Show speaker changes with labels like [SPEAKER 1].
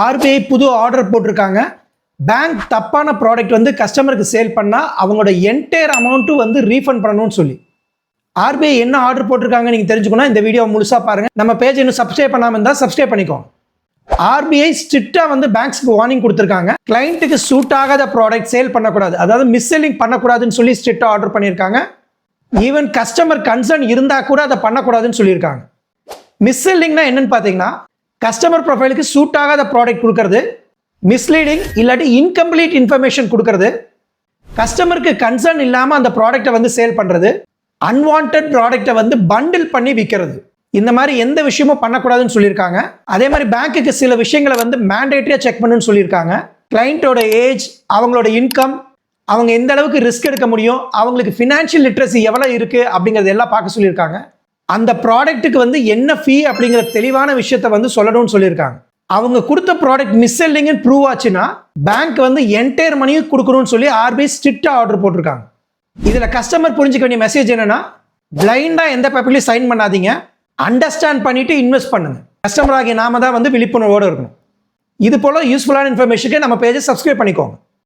[SPEAKER 1] RBI புது order போட்டிருக்காங்க. Bank தப்பான ப்ராடக்ட் வந்து கஸ்டமருக்கு சேல் பண்ணால் அவங்களோட என்டையர் அமௌண்ட்டும் வந்து ரீஃபண்ட் பண்ணணும்னு சொல்லி ஆர்பிஐ என்ன ஆர்டர் போட்டிருக்காங்க நீங்கள் தெரிஞ்சுக்கணும். இந்த வீடியோ முழுசாக பாருங்கள். நம்ம பேஜ் இன்னும் சப்ஸ்கிரைப் பண்ணாமல் இருந்தால் சப்ஸ்கிரைப் பண்ணிக்கோங்க. ஆர்பிஐ ஸ்ட்ரிக்டாக வந்து பேங்க்ஸ்க்கு வார்னிங் கொடுத்துருக்காங்க. கிளைண்ட்டுக்கு சூட் ஆகாத ப்ராடக்ட் சேல் பண்ணக்கூடாது, அதாவது மிஸ் செல்லிங் பண்ணக்கூடாதுன்னு சொல்லி ஸ்ட்ரிக்டாக ஆர்டர் பண்ணியிருக்காங்க. ஈவன் கஸ்டமர் கன்சர்ன் இருந்தால் கூட அதை பண்ணக்கூடாதுன்னு சொல்லியிருக்காங்க. மிஸ் செல்லிங்னா என்னன்னு பார்த்தீங்கன்னா, கஸ்டமர் ப்ரொஃபைலுக்கு சூட் ஆகாத ப்ராடக்ட் கொடுக்கறது, மிஸ்லீடிங் இல்லாட்டி இன்கம்ப்ளீட் இன்ஃபர்மேஷன் கொடுக்கறது, கஸ்டமருக்கு கன்சர்ன் இல்லாமல் அந்த ப்ராடக்டை வந்து சேல் பண்ணுறது, அன்வான்ட் ப்ராடக்டை வந்து பண்டில் பண்ணி விற்கிறது, இந்த மாதிரி எந்த விஷயமும் பண்ணக்கூடாதுன்னு சொல்லியிருக்காங்க. அதே மாதிரி பேங்க்குக்கு சில விஷயங்களை வந்து மேண்டேட்டரியாக செக் பண்ணுன்னு சொல்லியிருக்காங்க. கிளைண்ட்டோட ஏஜ், அவங்களோட இன்கம், அவங்க எந்த அளவுக்கு ரிஸ்க் எடுக்க முடியும், அவங்களுக்கு ஃபினான்ஷியல் லிட்ரஸி எவ்வளோ இருக்குது அப்படிங்கிறது எல்லாம் பார்க்க சொல்லியிருக்காங்க. அந்த ப்ராடக்ட்டுக்கு வந்து என்ன ஃபீ அப்படிங்கிற தெளிவான விஷயத்தை வந்து சொல்லணும்னு சொல்லியிருக்காங்க. அவங்க கொடுத்த ப்ராடக்ட் மிஸ் செல்லிங்னு ப்ரூவ் ஆச்சுன்னா பேங்க் வந்து என்டையர் மணியும் கொடுக்கணும்னு சொல்லி ஆர்பிஐ ஸ்ட்ரிக்டாக ஆர்டர் போட்டிருக்காங்க. இதில் கஸ்டமர் புரிஞ்சுக்க வேண்டிய மெசேஜ் என்னன்னா, பிளைண்டாக எந்த பேப்பர்லையும் சைன் பண்ணாதீங்க, அண்டர்ஸ்டாண்ட் பண்ணிட்டு இன்வெஸ்ட் பண்ணுங்க. கஸ்டமர் ஆகிய நாம தான் வந்து விழிப்புணர்வோடு இருக்கணும். இது போல யூஸ்ஃபுல்லான இன்ஃபர்மேஷனுக்கு நம்ம பேஜை சப்ஸ்கிரைப் பண்ணிக்கோங்க.